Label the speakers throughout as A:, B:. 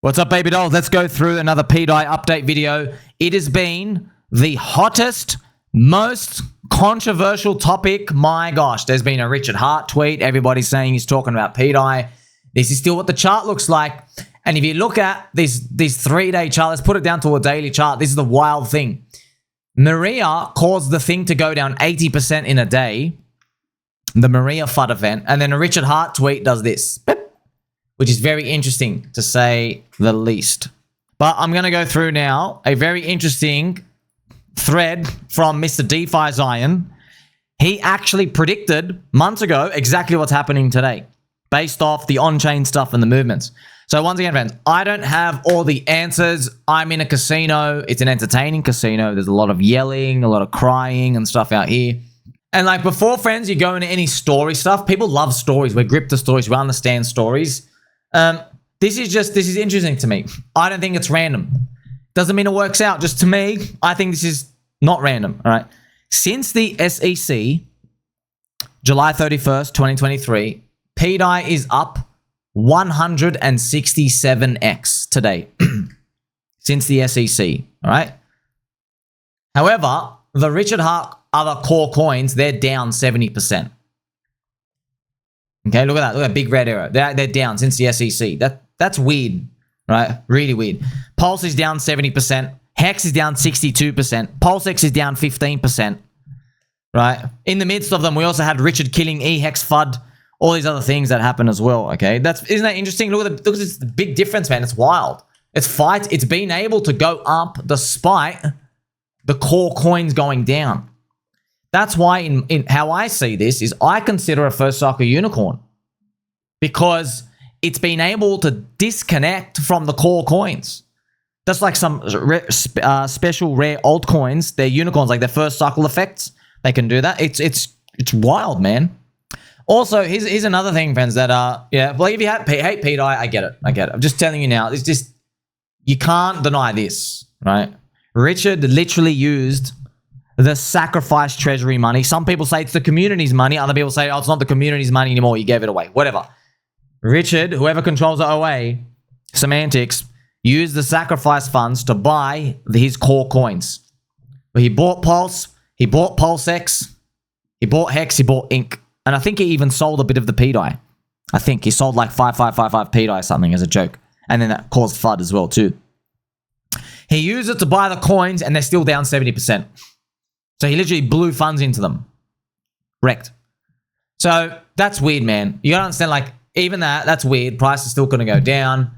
A: What's up, baby dolls? Let's go through another pDAI update video. It has been the hottest, most controversial topic. My gosh, there's been a Richard Hart tweet. Everybody's saying he's talking about pDAI. This is still what the chart looks like. And if you look at this 3-day chart, let's put it down to a daily chart. This is the wild thing. Maria caused the thing to go down 80% in a day. The Maria FUD event. And then a Richard Hart tweet does this. Which is very interesting, to say the least. But I'm going to go through now a very interesting thread from Mr. DeFiZion. He actually predicted months ago exactly what's happening today, based off the on-chain stuff and the movements. So once again, friends, I don't have all the answers. I'm in a casino. It's an entertaining casino. There's a lot of yelling, a lot of crying and stuff out here. And like before, friends, you go into any story stuff. People love stories. We're gripped to stories. We understand stories. This is interesting to me. I don't think it's random. Doesn't mean it works out. Just to me, I think this is not random. All right. Since the SEC, July 31st, 2023, pDAI is up 167x today. Since the SEC. All right. However, the Richard Hart other core coins, they're down 70%. Okay, look at that. Look at that big red arrow. They're down since the SEC. That's weird, right? Really weird. Pulse is down 70%. Hex is down 62%. PulseX is down 15%, right? In the midst of them, we also had Richard killing E-Hex FUD, all these other things that happen as well, okay? Isn't that interesting? Look at the big difference, man. It's wild. It's been able to go up despite the core coins going down. That's why in how I see this is I consider a first cycle unicorn, because it's been able to disconnect from the core coins. That's like some special rare altcoins. They're unicorns, like their first cycle effects. They can do that. It's wild, man. Also, here's another thing, friends, that yeah, well, if you hate pDAI, I get it. I'm just telling you now. It's just, you can't deny this, right? Richard literally used the sacrifice treasury money. Some people say it's the community's money. Other people say, oh, it's not the community's money anymore. You gave it away. Whatever. Richard, whoever controls the OA, semantics, used the sacrifice funds to buy his core coins. But he bought Pulse, he bought PulseX, he bought Hex, he bought Ink. And I think he even sold a bit of the pDAI. I think he sold like 5555 pDAI something as a joke. And then that caused FUD as well too. He used it to buy the coins and they're still down 70%. So he literally blew funds into them. Wrecked. So that's weird, man. You gotta understand, like, even that's weird. Price is still gonna go down.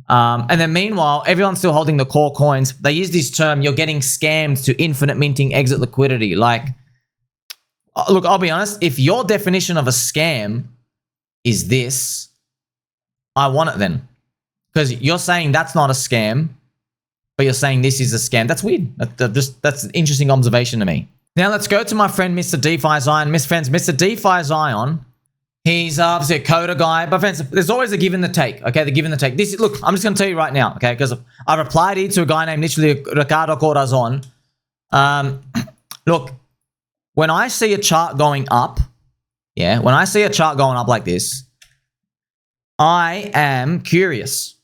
A: And then meanwhile, everyone's still holding the core coins. They use this term, you're getting scammed to infinite minting exit liquidity. Like, look, I'll be honest. If your definition of a scam is this, I want it then. Because you're saying that's not a scam, but you're saying this is a scam. That's weird. That's an interesting observation to me. Now let's go to my friend Mr. DeFiZion. Mr. DeFiZion, he's obviously a coder guy, but friends, there's always a give and the take. Okay, the give and the take. Look, I'm just going to tell you right now, okay, because I replied here to a guy named literally Ricardo Corazon. Look, when I see a chart going up, yeah, when I see a chart going up like this, I am curious.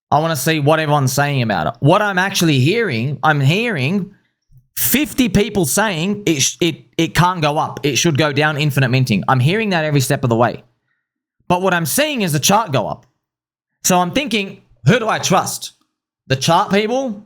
A: I want to see what everyone's saying about it. What I'm actually hearing, I'm hearing 50 people saying it can't go up. It should go down infinite minting. I'm hearing that every step of the way. But what I'm seeing is the chart go up. So I'm thinking, who do I trust? The chart people,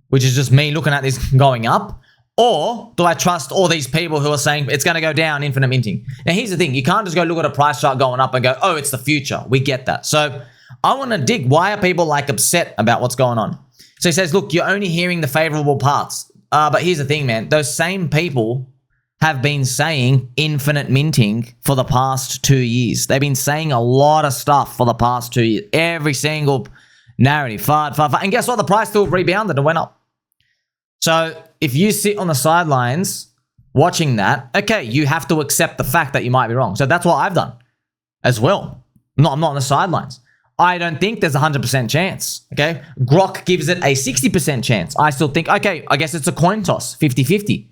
A: which is just me looking at this going up, or do I trust all these people who are saying it's going to go down infinite minting? Now, here's the thing. You can't just go look at a price chart going up and go, oh, it's the future. We get that. So I want to dig, why are people like upset about what's going on? So he says, look, you're only hearing the favorable parts. But here's the thing, man. Those same people have been saying infinite minting for the past 2 years. They've been saying a lot of stuff for the past 2 years. Every single narrative, FUD. And guess what? The price still rebounded and went up. So if you sit on the sidelines watching that, okay, you have to accept the fact that you might be wrong. So that's what I've done as well. I'm not on the sidelines. I don't think there's a 100% chance, okay? GROK gives it a 60% chance. I still think, okay, I guess it's a coin toss, 50-50.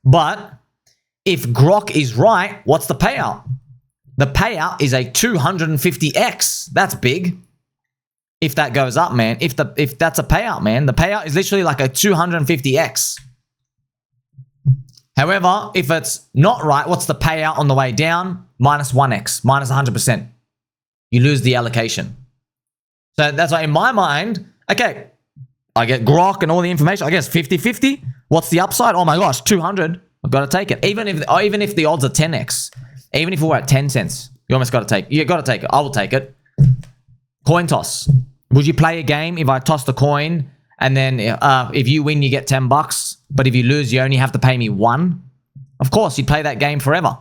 A: But if GROK is right, what's the payout? The payout is a 250x. That's big. if that goes up, man. If that's a payout, man, the payout is literally like a 250x. However, if it's not right, what's the payout on the way down? Minus 1x, minus 100%. You lose the allocation. So that's why in my mind, okay, I get GROK and all the information. I guess 50-50. What's the upside? Oh my gosh, 200. I've got to take it. Even if the odds are 10x, even if we're at 10 cents, you almost got to take it. You got to take it. I will take it. Coin toss. Would you play a game if I toss the coin and then if you win, you get $10, but if you lose, you only have to pay me 1? Of course, you'd play that game forever.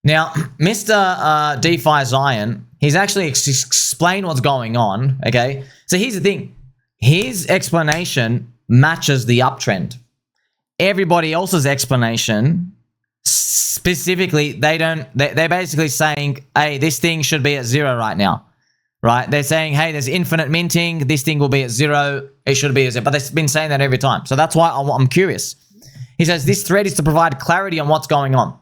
A: Now, Mr. DeFiZion, he's actually explained what's going on, okay? So here's the thing. His explanation matches the uptrend. Everybody else's explanation, specifically, they're basically saying, hey, this thing should be at 0 right now, right? They're saying, hey, there's infinite minting. This thing will be at 0. It should be at 0. But they've been saying that every time. So that's why I'm curious. He says, this thread is to provide clarity on what's going on.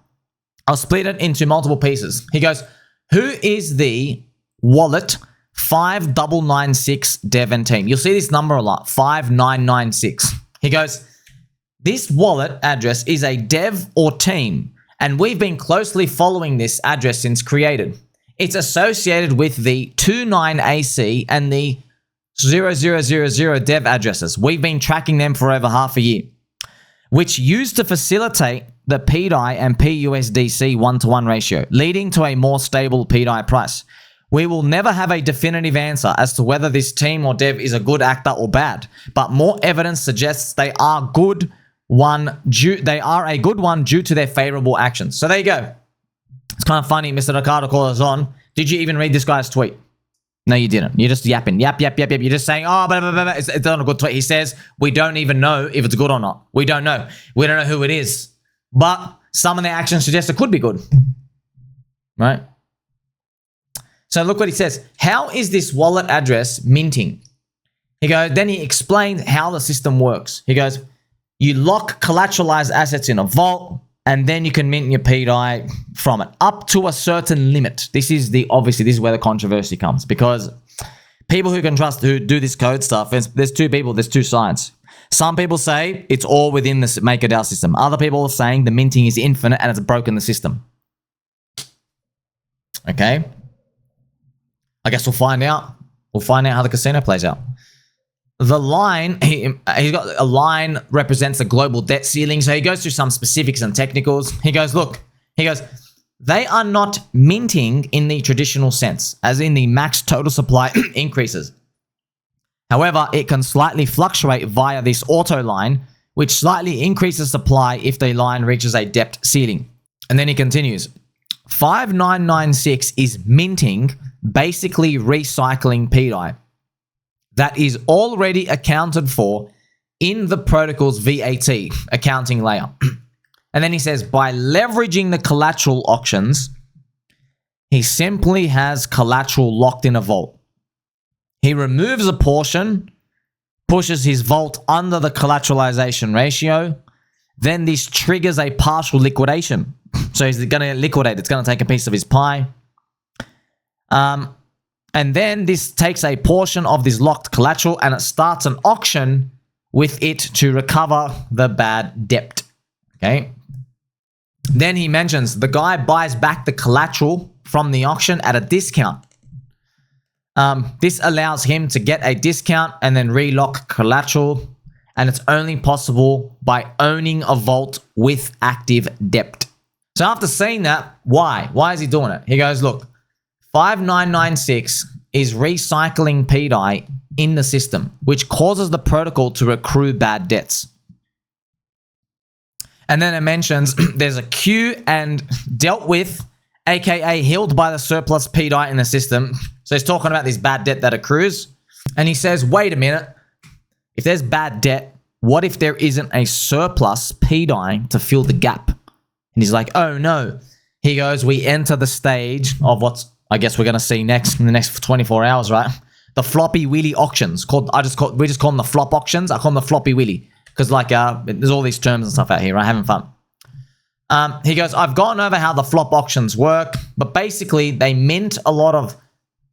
A: I'll split it into multiple pieces. He goes, who is the wallet 5996 dev and team? You'll see this number a lot, 5996. He goes, this wallet address is a dev or team, and we've been closely following this address since created. It's associated with the 29AC and the 0000 dev addresses. We've been tracking them for over half a year, which used to facilitate the pDAI and PUSDC 1-to-1 ratio, leading to a more stable pDAI price. We will never have a definitive answer as to whether this team or dev is a good actor or bad, but more evidence suggests they are a good one due to their favorable actions. So there you go. It's kind of funny, Mr. Ricardo calls on. Did you even read this guy's tweet? No, you didn't. You're just yapping. Yap. You're just saying, oh, blah, blah, blah, blah. It's not a good tweet. He says, we don't even know if it's good or not. We don't know. We don't know who it is. But some of the actions suggest it could be good. Right? So look what he says. How is this wallet address minting? Then he explains how the system works. He goes, you lock collateralized assets in a vault, and then you can mint your pDAI from it up to a certain limit. This is where the controversy comes, because people who do this code stuff, there's two sides. Some people say it's all within the MakerDAO system. Other people are saying the minting is infinite and it's broken the system. Okay. I guess we'll find out. We'll find out how the casino plays out. The line, he's got a line represents the global debt ceiling. So he goes through some specifics and technicals. He goes, they are not minting in the traditional sense, as in the max total supply increases. However, it can slightly fluctuate via this auto line, which slightly increases supply if the line reaches a debt ceiling. And then he continues, 5996 is minting, basically recycling pDAI. That is already accounted for in the protocol's VAT accounting layer. And then he says, by leveraging the collateral auctions, he simply has collateral locked in a vault. He removes a portion, pushes his vault under the collateralization ratio. Then this triggers a partial liquidation. So he's going to liquidate. It's going to take a piece of his pie. And then this takes a portion of this locked collateral and it starts an auction with it to recover the bad debt. Okay. Then he mentions the guy buys back the collateral from the auction at a discount. This allows him to get a discount and then relock collateral. And it's only possible by owning a vault with active debt. So after saying that, why? Why is he doing it? He goes, look, 5996 is recycling pDAI in the system, which causes the protocol to accrue bad debts. And then it mentions there's a queue and dealt with, aka healed by the surplus pDAI in the system. So he's talking about this bad debt that accrues. And he says, wait a minute. If there's bad debt, what if there isn't a surplus pDAI to fill the gap? And he's like, oh no. He goes, we enter the stage of what's, I guess we're going to see next in the next 24 hours, right? The Floppy Willy auctions. We just call them the flop auctions. I call them the Floppy Willy because there's all these terms and stuff out here, right? Having fun. He goes, I've gone over how the flop auctions work, but basically they mint a lot of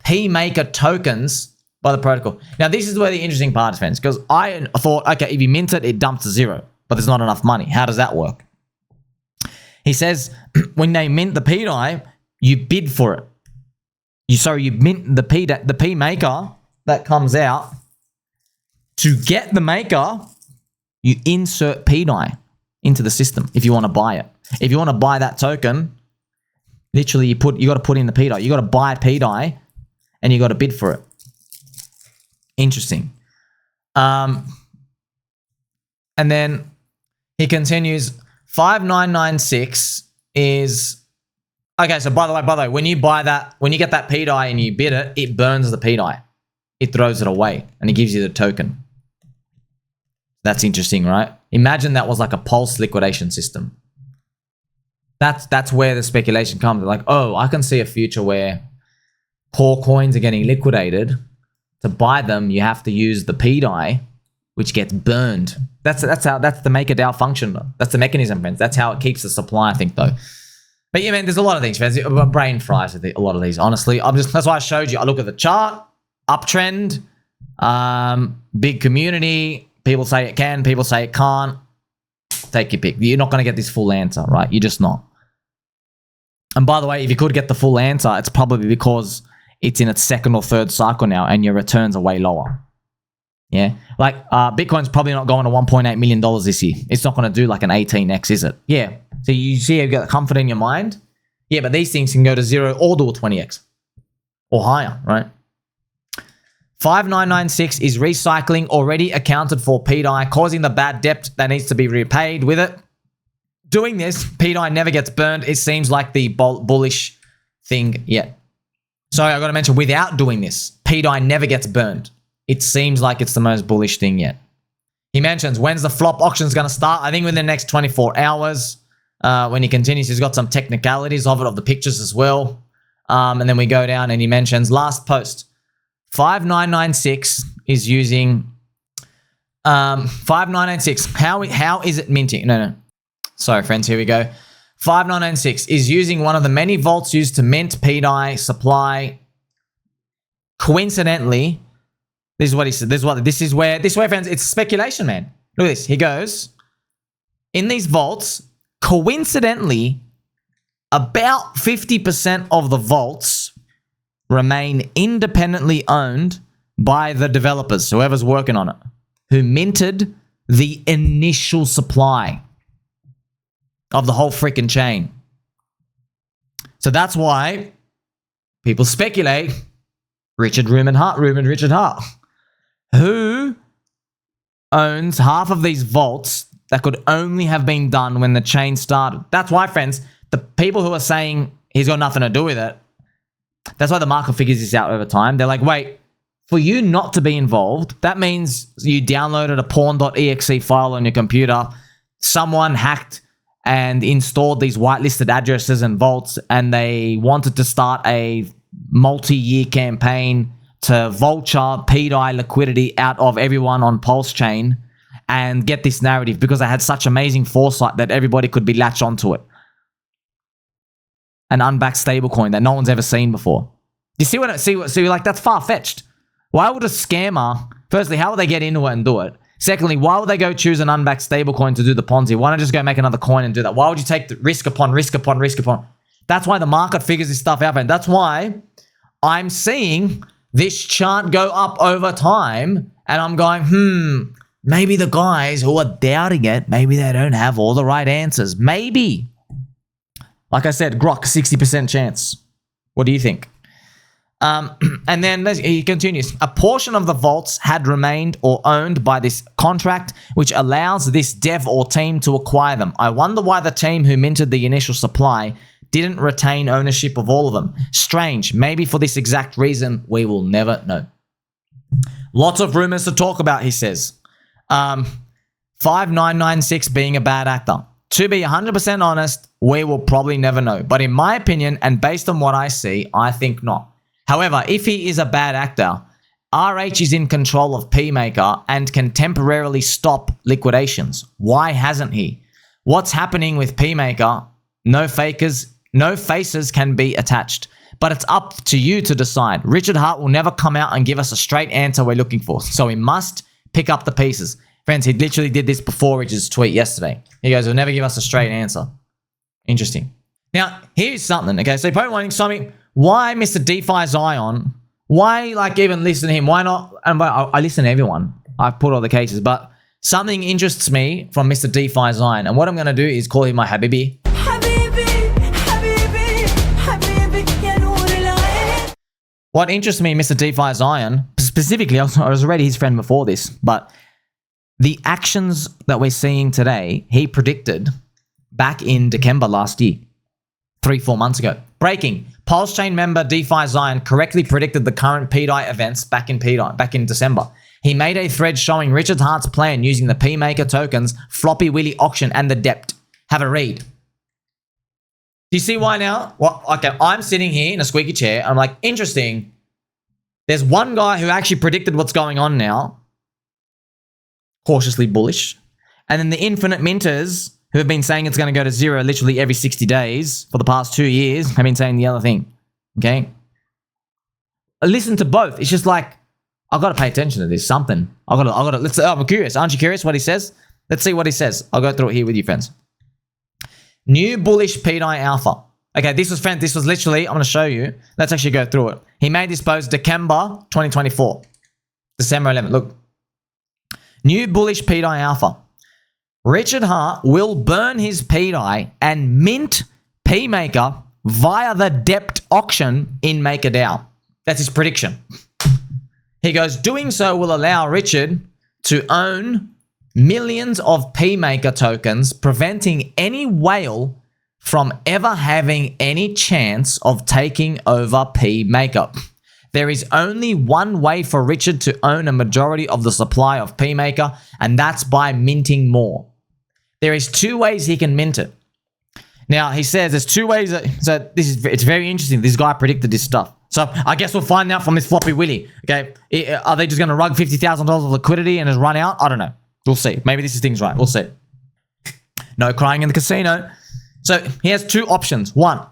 A: pMaker tokens by the protocol. Now, this is where the interesting part is, friends, because I thought, okay, if you mint it, it dumps to 0, but there's not enough money. How does that work? He says when they mint the pDAI, you bid for it. You mint the P maker that comes out. To get the maker, you insert pDAI into the system if you want to buy it. If you want to buy that token, literally you got to put in the pDAI. You got to buy pDAI and you got to bid for it. Interesting. And then he continues, 5996 is okay. So by the way, when you buy that, when you get that pDAI and you bid it, it burns the pDAI. It throws it away and it gives you the token. That's interesting, right? Imagine that was like a pulse liquidation system. That's where the speculation comes. Like, oh, I can see a future where poor coins are getting liquidated. To buy them, you have to use the pDAI, which gets that's the MakerDAO function. That's the mechanism, friends. That's how it keeps the supply, I think, though. But yeah, man, there's a lot of things, friends. My brain fries with a lot of these. Honestly, that's why I showed you. I look at the chart, uptrend, big community. People say it can, people say it can't. Take your pick. You're not going to get this full answer, right? You're just not. And by the way, if you could get the full answer, it's probably because it's in its second or third cycle now and your returns are way lower. Yeah. Like Bitcoin's probably not going to $1.8 million this year. It's not going to do like an 18x, is it? Yeah. So you see you've got comfort in your mind. Yeah, but these things can go to 0 or do a 20x or higher, right? 5996 is recycling already accounted for pDAI, causing the bad debt that needs to be repaid with it. Doing this, pDAI never gets burned. It seems like the bullish thing yet. Sorry, I got to mention, without doing this, pDAI never gets burned. It seems like it's the most bullish thing yet. He mentions, when's the flop auction going to start? I think within the next 24 hours. When he continues, he's got some technicalities of it, of the pictures as well. And then we go down and he mentions, last post, 5996 is using 5996. How is it minting? No. Sorry, friends. Here we go. 5996 is using one of the many vaults used to mint pDAI supply. Coincidentally, this is what he said. This is where, friends, it's speculation, man. Look at this. He goes, in these vaults, coincidentally, about 50% of the vaults remain independently owned by the developers, whoever's working on it, who minted the initial supply of the whole freaking chain. So that's why people speculate rumored Richard Hart, who owns half of these vaults that could only have been done when the chain started. That's why, friends, the people who are saying he's got nothing to do with it, that's why the market figures this out over time. They're like, wait, for you not to be involved, that means you downloaded a porn.exe file on your computer, someone hacked and installed these whitelisted addresses and vaults, and they wanted to start a multi-year campaign to vulture pDAI liquidity out of everyone on PulseChain and get this narrative because they had such amazing foresight that everybody could be latched onto it. An unbacked stablecoin that no one's ever seen before. You see what like that's far-fetched. Why would a scammer, firstly, how would they get into it and do it? Secondly, why would they go choose an unbacked stablecoin to do the Ponzi? Why not just go make another coin and do that? Why would you take the risk upon risk upon risk upon? That's why the market figures this stuff out, and that's why I'm seeing this chart go up over time, and I'm going, maybe the guys who are doubting it, maybe they don't have all the right answers. Maybe. Like I said, GROK, 60% chance. What do you think? And then he continues. A portion of the vaults had remained or owned by this contract, which allows this dev or team to acquire them. I wonder why the team who minted the initial supply didn't retain ownership of all of them. Strange. Maybe for this exact reason, we will never know. Lots of rumors to talk about, he says. 5996 being a bad actor. To be 100% honest, we will probably never know. But in my opinion, and based on what I see, I think not. However, if he is a bad actor, RH is in control of pMKR and can temporarily stop liquidations. Why hasn't he? What's happening with pMKR? No faces can be attached. but it's up to you to decide. Richard Hart will never come out and give us a straight answer we're looking for, so we must pick up the pieces. Friends, he literally did this before Richard's tweet yesterday. He goes, he'll never give us a straight answer. Interesting. Now, here's something, okay? So probably wondering, something, why Mr. DeFiZion? Why, like, even listen to him? Why not? And I listen to everyone. I've put all the cases, but something interests me from Mr. DeFiZion, and what I'm going to do is call him my Habibi. What interests me, Mr. DeFiZion, specifically, I was already his friend before this, but the actions that we're seeing today, he predicted back in December last year, 3-4 months ago. Breaking. PulseChain member DeFiZion correctly predicted the current pDAI events back in December. He made a thread showing Richard Hart's plan using the pMKR tokens, Floppy, Willy auction, and the depth. Have a read. Do you see why now? Well, okay, I'm sitting here in a squeaky chair. I'm like, interesting. There's one guy who actually predicted what's going on now. Cautiously bullish. And then the infinite minters who have been saying it's going to go to zero literally every 60 days for the past 2 years have been saying the other thing. Okay? Listen to both. It's just like, I've got to pay attention to this. Something. I'm curious. Aren't you curious what he says? Let's see what he says. I'll go through it here with you, friends. New bullish pDAI alpha. Okay, this was literally, I'm going to show you. Let's actually go through it. He made this post December 2024. December 11th. Look. New bullish pDAI alpha. Richard Hart will burn his pDAI and mint pMKR via the depth auction in MakerDAO. That's his prediction. He goes, doing so will allow Richard to own millions of pMKR tokens, preventing any whale from ever having any chance of taking over pMKR. There is only one way for Richard to own a majority of the supply of pMKR, and that's by minting more. There is 2 ways he can mint it. Now, he says there's 2 ways. It's very interesting. This guy predicted this stuff. So I guess we'll find out from this Floppy Willy. Okay, are they just going to rug $50,000 of liquidity and just run out? I don't know. We'll see. Maybe this is things right. We'll see. No crying in the casino. So he has 2 options. 1,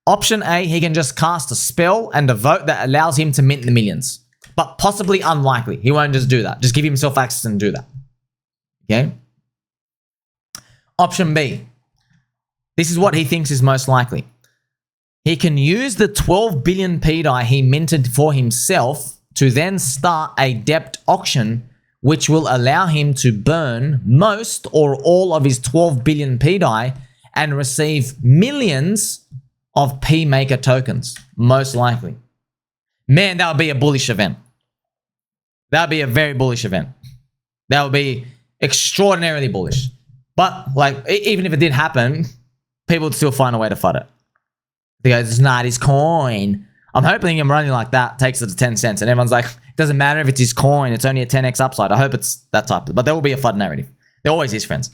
A: option A, he can just cast a spell and a vote that allows him to mint the millions. But possibly unlikely. He won't just do that. Just give himself access and do that. Okay? Option B. This is what he thinks is most likely. He can use the 12 billion pDAI he minted for himself to then start a depth auction, which will allow him to burn most or all of his 12 billion pDAI and receive millions of pMKR tokens, most likely. Man, that would be a bullish event. That would be a very bullish event. That would be extraordinarily bullish. But, like, even if it did happen, people would still find a way to FUD it. They go, it's not his coin. I'm hoping him running like that takes it to 10 cents. And everyone's like, it doesn't matter if it's his coin. It's only a 10x upside. I hope it's that type of, but there will be a FUD narrative. There always is, friends.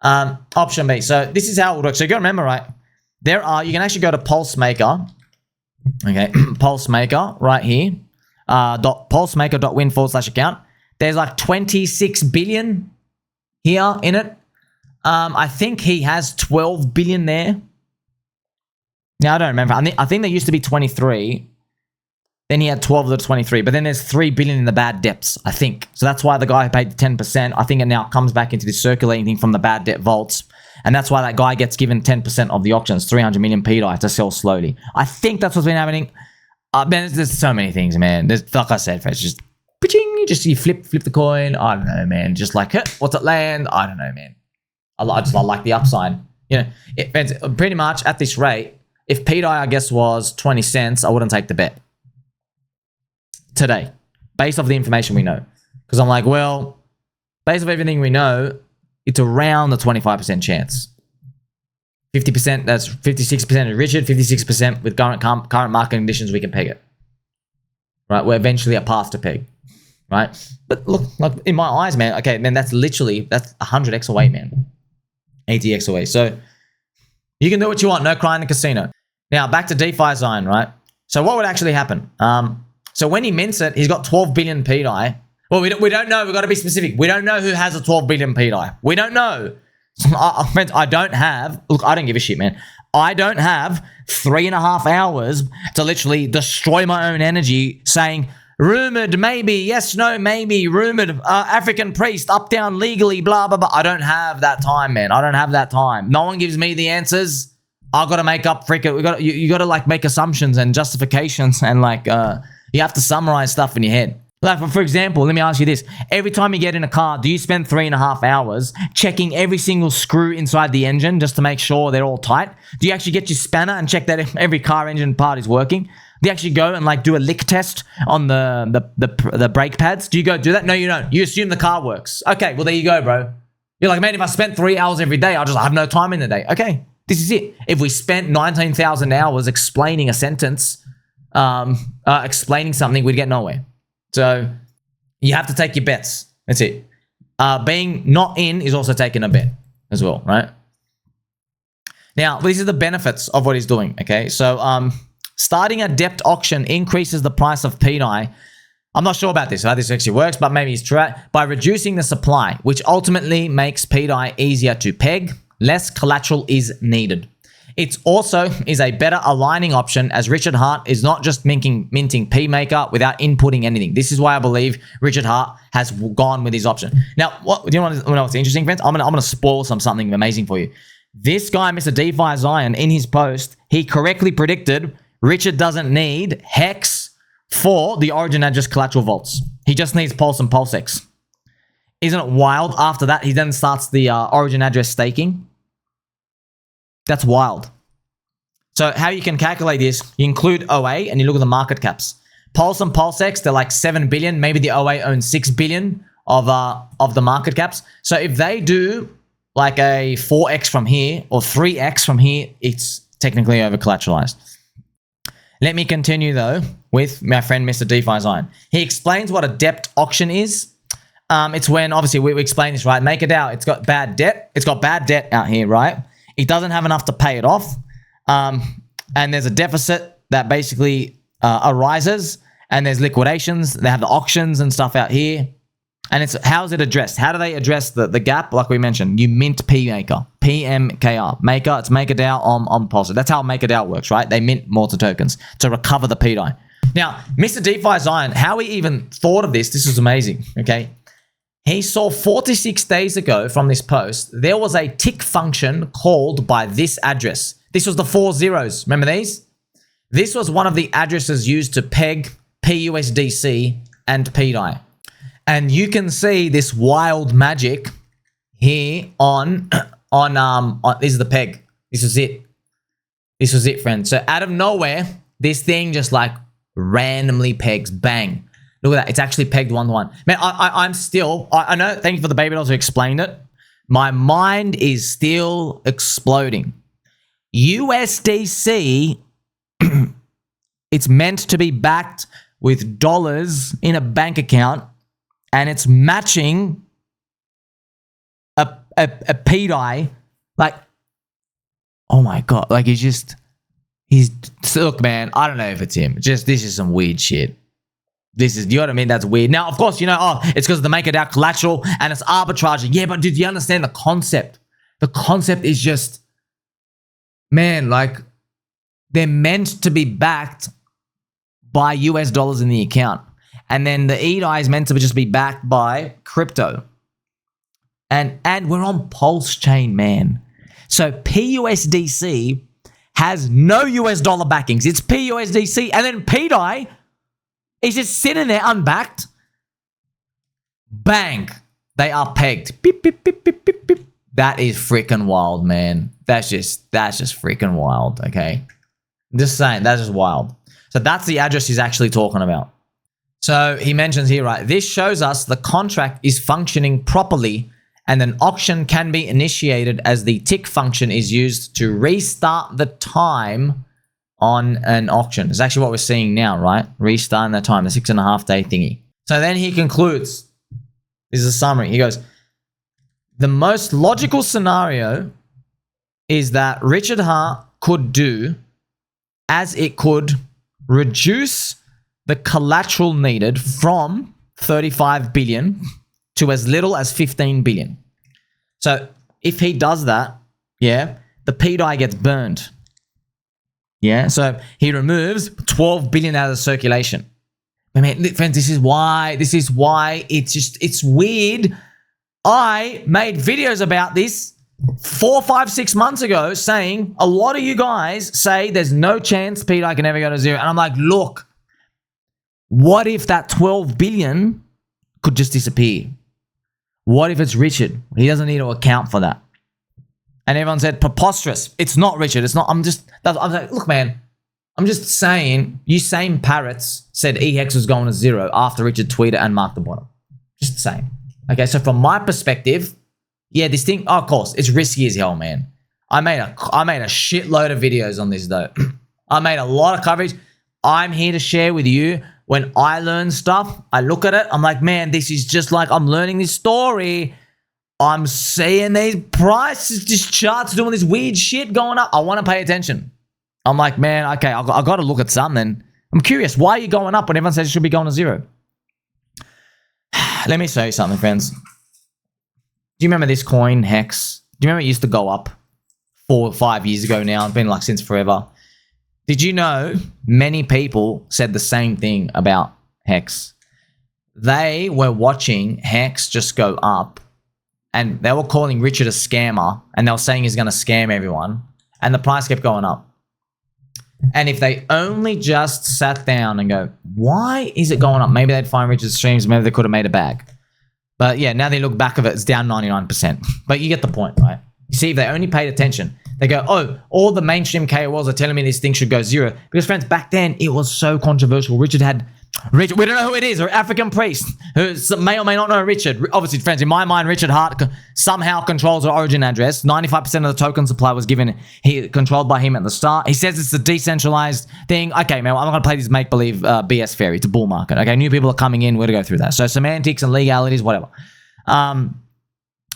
A: Option B. So this is how it would work. So you got to remember, right? You can actually go to PulseMaker. Okay. PulseMaker right here. PulseMaker.win/account. There's like 26 billion here in it. I think he has 12 billion there. Yeah, I don't remember. I think there used to be 23. Then he had 12 of the 23. But then there's 3 billion in the bad debts, I think. So that's why the guy who paid 10%, I think it now comes back into this circulating thing from the bad debt vaults. And that's why that guy gets given 10% of the auctions, 300 million pDAI to sell slowly. I think that's what's been happening. Man, there's so many things, man. There's, like I said, friends, just you flip the coin. I don't know, man. Just like, what's it land? I don't know, man. I like the upside. You know, pretty much at this rate, if pDAI, I guess, was 20 cents, I wouldn't take the bet today, based off the information we know. Because I'm like, well, based off everything we know, it's around the 25% chance. 50%, that's 56% of Richard, 56% with current market conditions, we can peg it. Right? We're eventually a path to peg. Right? But look, like in my eyes, man, okay, man, that's 100x away, man. 80x away. So you can do what you want. No crying in the casino. Now, back to DeFiZion, right? So what would actually happen? So when he mints it, he's got 12 billion pDAI. Well, we don't know. We've got to be specific. We don't know who has a 12 billion pDAI. We don't know. Friends, I don't have... Look, I don't give a shit, man. I don't have 3.5 hours to literally destroy my own energy saying, rumored, maybe, yes, no, maybe, rumored, African priest, up, down, legally, blah, blah, blah. I don't have that time, man. I don't have that time. No one gives me the answers. I got to make up you got to like make assumptions and justifications and like, you have to summarize stuff in your head. Like, for example, let me ask you this. Every time you get in a car, do you spend 3.5 hours checking every single screw inside the engine just to make sure they're all tight? Do you actually get your spanner and check that every car engine part is working? Do you actually go and like do a lick test on the brake pads? Do you go do that? No, you don't. You assume the car works. Okay, well, there you go, bro. You're like, man, if I spent 3 hours every day, I'll just have no time in the day. Okay, this is it. If we spent 19,000 hours explaining a sentence, explaining something, we'd get nowhere. So you have to take your bets. That's it. Being not in is also taking a bet as well, right? Now, these are the benefits of what he's doing, okay? So starting a depth auction increases the price of pDAI. I'm not sure about this, how this actually works, but maybe it's true. By reducing the supply, which ultimately makes pDAI easier to peg, less collateral is needed. It also is a better aligning option as Richard Heart is not just minting pMKR without inputting anything. This is why I believe Richard Heart has gone with his option. Now, do you know what's interesting, friends? I'm gonna spoil something amazing for you. This guy, Mr. DeFiZion, in his post, he correctly predicted Richard doesn't need Hex for the origin address collateral vaults. He just needs Pulse and PulseX. Isn't it wild? After that, he then starts the origin address staking. That's wild. So how you can calculate this, you include OA and you look at the market caps. Pulse and PulseX, they're like 7 billion. Maybe the OA owns 6 billion of the market caps. So if they do like a 4x from here or 3x from here, it's technically over collateralized. Let me continue though with my friend Mr. DeFiZion. He explains what a depth auction is. It's when obviously we explain this, right? Make it out. It's got bad debt. It's got bad debt out here, right? It doesn't have enough to pay it off. And there's a deficit that basically arises, and there's liquidations. They have the auctions and stuff out here. And it's how is it addressed? How do they address the gap? Like we mentioned, you mint pMKR. Maker, it's MakerDAO on Pulse. That's how MakerDAO works, right? They mint multi tokens to recover the pDAI. Now, Mr. DeFiZion, how he even thought of this is amazing, okay? He saw 46 days ago from this post, there was a tick function called by this address. This was the 4 zeros. Remember these? This was one of the addresses used to peg PUSDC and pDAI. And you can see this wild magic here on this is the peg. This was it. This was it, friends. So out of nowhere, this thing just like randomly pegs. Bang. Look at that. It's actually pegged 1-to-1. Man, I'm still... I know, thank you for the baby dolls who explained it. My mind is still exploding. USDC, it's meant to be backed with dollars in a bank account, and it's matching a pDAI. Like, oh my God. Like, he's... Look, man, I don't know if it's him. This is some weird shit. This is, you know what I mean? That's weird. Now, of course, you know, oh, it's because of the MakerDAO collateral and it's arbitraging. Yeah, but did you understand the concept? The concept is just, man, like they're meant to be backed by US dollars in the account. And then the pDAI is meant to just be backed by crypto. And we're on PulseChain, man. So PUSDC has no US dollar backings. It's PUSDC and then pDAI is just sitting there unbacked. Bang. They are pegged. Beep, beep, beep, beep, beep, beep. That is freaking wild, man. That's just freaking wild, okay? I'm just saying, that's just wild. So that's the address he's actually talking about. So he mentions here, right, this shows us the contract is functioning properly and an auction can be initiated as the tick function is used to restart the time on an auction. It's actually what we're seeing now, right? Restarting the time, the 6.5 day thingy. So then he concludes, this is a summary. He goes, the most logical scenario is that Richard Heart could do as it could reduce the collateral needed from 35 billion to as little as 15 billion. So if he does that, yeah, the pDAI gets burned. Yeah, so he removes 12 billion out of circulation. I mean, friends, this is why it's weird. I made videos about this 4, 5, 6 months ago saying a lot of you guys say there's no chance pDAI can ever go to zero. And I'm like, look, what if that 12 billion could just disappear? What if it's Richard? He doesn't need to account for that. And everyone said, preposterous. It's not Richard. It's not. I'm like, look, man, I'm just saying, you same parrots said EHEX was going to zero after Richard tweeted and marked the bottom. Just saying. Okay, so from my perspective, yeah, this thing, of course, it's risky as hell, man. I made a shitload of videos on this, though. I made a lot of coverage. I'm here to share with you. When I learn stuff, I look at it, I'm like, man, this is just like I'm learning this story. I'm seeing these prices, just charts doing this weird shit going up. I want to pay attention. I'm like, man, okay, I got to look at something. I'm curious, why are you going up when everyone says it should be going to zero? Let me show you something, friends. Do you remember this coin, Hex? Do you remember it used to go up 4 or 5 years ago now? It's been like since forever. Did you know many people said the same thing about Hex? They were watching Hex just go up and they were calling Richard a scammer and they were saying he's going to scam everyone and the price kept going up. And if they only just sat down and go, why is it going up? Maybe they'd find Richard's streams, maybe they could have made a bag. But yeah, now they look back of it, it's down 99%. But you get the point, right? You see, if they only paid attention, they go, oh, all the mainstream KOLs are telling me this thing should go zero. Because friends, back then, it was so controversial. Richard, we don't know who it is, or African priest, who may or may not know Richard. Obviously, friends, in my mind, Richard Hart somehow controls the origin address. 95% of the token supply was controlled by him at the start. He says it's a decentralized thing. Okay, man, I'm not going to play this make-believe BS fairy. It's a bull market. Okay, new people are coming in. We're to go through that. So semantics and legalities, whatever.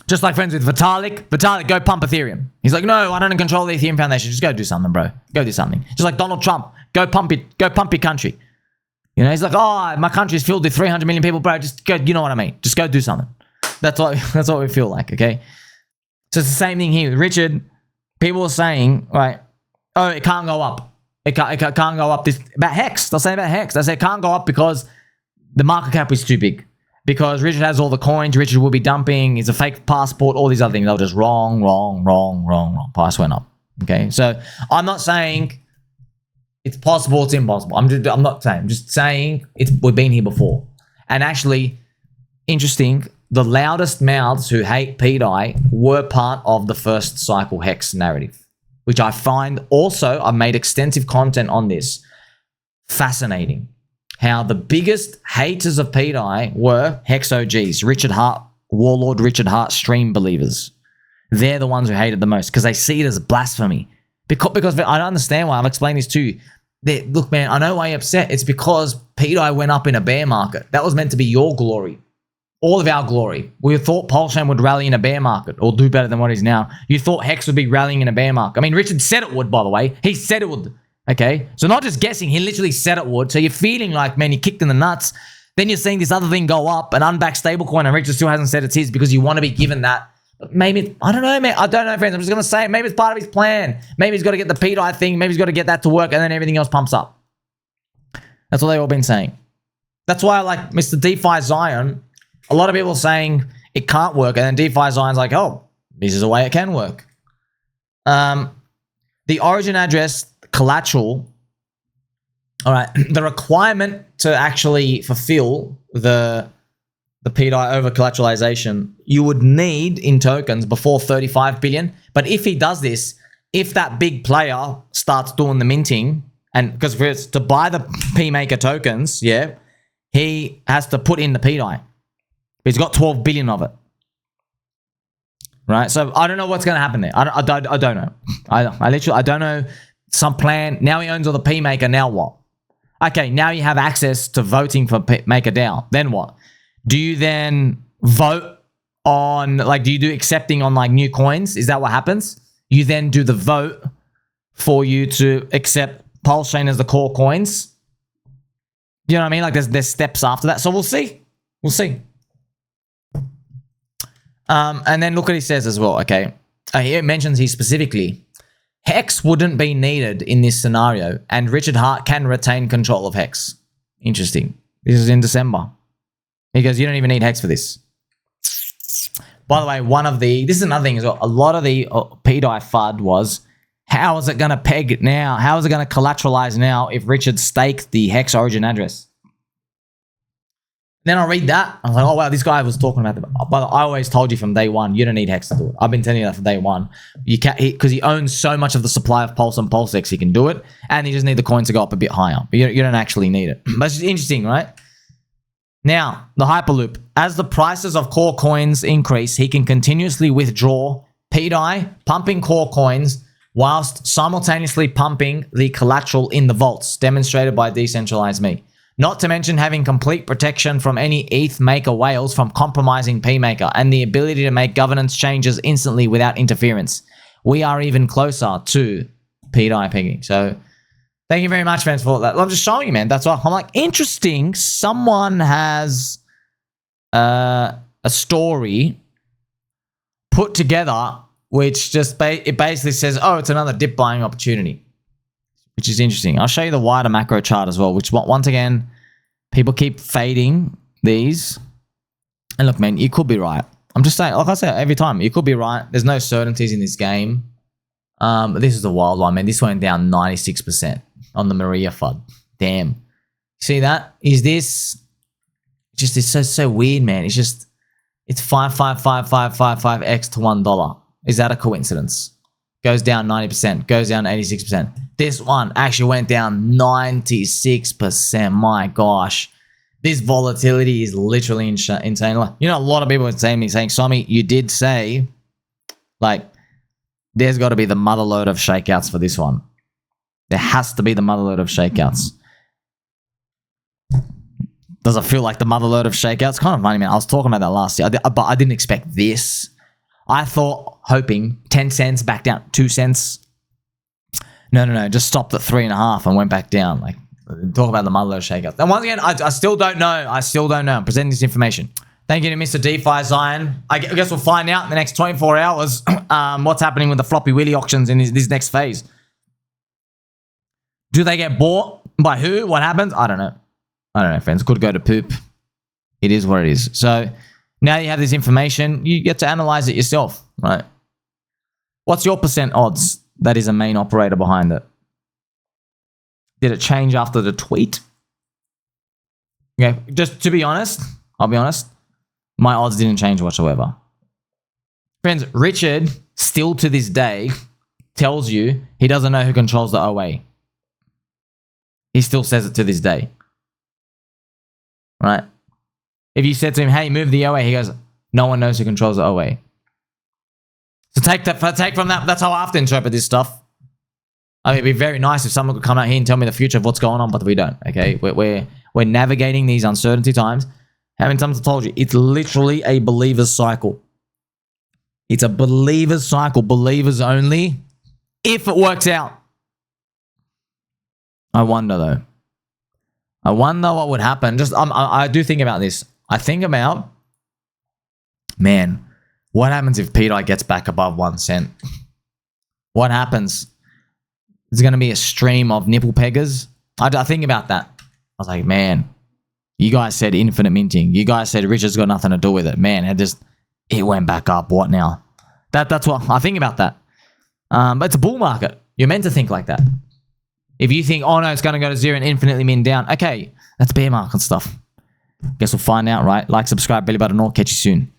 A: Just like friends with Vitalik. Vitalik, go pump Ethereum. He's like, no, I don't control the Ethereum Foundation. Just go do something, bro. Go do something. Just like Donald Trump. Go pump it. Go pump your country. You know, he's like, oh, my country's filled with 300 million people, bro. Just go, you know what I mean? Just go do something. That's what we feel like, okay? So it's the same thing here with Richard. People are saying, right, oh, it can't go up. It can't go up. This about Hex. They'll say about Hex. They say it can't go up because the market cap is too big. Because Richard has all the coins, Richard will be dumping, he's a fake passport, all these other things. They were just wrong. Price went up. Okay, so I'm not saying it's possible, it's impossible. I'm not saying. I'm just saying we've been here before. And actually, interesting, the loudest mouths who hate pDAI were part of the first cycle Hex narrative, which I find also, I've made extensive content on this. Fascinating. How the biggest haters of pDAI were Hex OGs, Richard Hart, Warlord Richard Hart stream believers. They're the ones who hate it the most because they see it as blasphemy. Because I don't understand why. I've explained this to you. Look, man, I know why you're upset. It's because pDAI went up in a bear market. That was meant to be your glory. All of our glory. We thought PulseChain would rally in a bear market or do better than what it is now. You thought Hex would be rallying in a bear market. I mean, Richard said it would, by the way. He said it would. Okay, so not just guessing, he literally said it would. So you're feeling like, man, you kicked in the nuts. Then you're seeing this other thing go up, an unbacked stablecoin, and Richard still hasn't said it's his because you want to be given that. But maybe, I don't know, man. I don't know, friends. I'm just going to say it. Maybe it's part of his plan. Maybe he's got to get the pDAI thing. Maybe he's got to get that to work, and then everything else pumps up. That's what they've all been saying. That's why I like Mr. DeFiZion. A lot of people are saying it can't work, and then DeFiZion's like, oh, this is a way it can work. The origin address, collateral, all right, the requirement to actually fulfill the pDAI over collateralization, you would need in tokens before 35 billion. But if he does this, if that big player starts doing the minting, and because for it's to buy the pMKR tokens, yeah, he has to put in the pDAI. He's got 12 billion of it. Right? So I don't know what's going to happen there. I don't know. I don't know. Some plan. Now he owns all the pMKR. Now what? Okay, now you have access to voting for MakerDAO. Then what? Do you then vote on, like, do you do accepting on, like, new coins? Is that what happens? You then do the vote for you to accept PulseChain as the core coins? You know what I mean? Like, there's steps after that. So we'll see. We'll see. And then look what he says as well, okay? Here it mentions he specifically, Hex wouldn't be needed in this scenario, and Richard Hart can retain control of Hex. Interesting. This is in December. He goes, you don't even need Hex for this. By the way, this is another thing as well. A lot of the pDAI FUD was, how is it going to peg now? How is it going to collateralize now if Richard staked the Hex origin address? Then I read that. I was like, oh, wow, this guy was talking about that. But I always told you from day one, you don't need Hex to do it. I've been telling you that from day one. You can't, because he owns so much of the supply of Pulse and PulseX, he can do it. And you just need the coins to go up a bit higher. But you don't actually need it. But it's just interesting, right? Now, the Hyperloop. As the prices of core coins increase, he can continuously withdraw pDAI, pumping core coins, whilst simultaneously pumping the collateral in the vaults, demonstrated by Decentralized Me. Not to mention having complete protection from any ETH maker whales from compromising pMaker, and the ability to make governance changes instantly without interference. We are even closer to pDAI pegging. So thank you very much, fans, for that. I'm just showing you, man. That's all. I'm like, interesting. Someone has a story put together which just it basically says, oh, it's another dip buying opportunity, which is interesting. I'll show you the wider macro chart as well, which once again, people keep fading these. And look, man, you could be right. I'm just saying, like I say every time, you could be right. There's no certainties in this game. But this is the wild one, man. This went down 96% on the Maria FUD. Damn. See that? Is this just, it's so weird, man. It's just, it's 55555x to $1. Is that a coincidence? Goes down 90%, goes down 86%. This one actually went down 96%. My gosh. This volatility is literally insane. You know, a lot of people are saying, Somi, you did say, like, there's got to be the motherload of shakeouts for this one. There has to be the motherload of shakeouts. Does it feel like the motherload of shakeouts? Kind of funny, man. I was talking about that last year, but I didn't expect this. I thought, hoping 10 cents back down, 2 cents. No. Just stopped at 3.5 and went back down. Like, talk about the motherload shakeouts. And once again, I still don't know. I'm presenting this information. Thank you to Mr. DeFiZion. I guess we'll find out in the next 24 hours what's happening with the Floppy Willy auctions in this next phase. Do they get bought? By who? What happens? I don't know, friends. Could go to poop. It is what it is. So now you have this information, you get to analyze it yourself, right? What's your % odds that is a main operator behind it? Did it change after the tweet? Okay, just to be honest, I'll be honest, my odds didn't change whatsoever. Friends, Richard still to this day tells you he doesn't know who controls the OA. He still says it to this day. Right? If you said to him, hey, move the OA, he goes, no one knows who controls the OA. So take from that, that's how I have to interpret this stuff. I mean, it'd be very nice if someone could come out here and tell me the future of what's going on, but we don't, okay? We're navigating these uncertainty times. How many times I told you? It's literally a believer's cycle. It's a believer's cycle, believers only, if it works out. I wonder, though. I wonder what would happen. I do think about this. I think about, man, what happens if pDAI gets back above 1 cent? What happens? There's going to be a stream of nipple peggers. I think about that. I was like, man, you guys said infinite minting. You guys said Richard's got nothing to do with it. Man, it went back up. What now? That's what I think about that. But it's a bull market. You're meant to think like that. If you think, oh no, it's going to go to zero and infinitely min down. Okay, that's bear market stuff. Guess we'll find out, right? Like, subscribe, belly button, or catch you soon.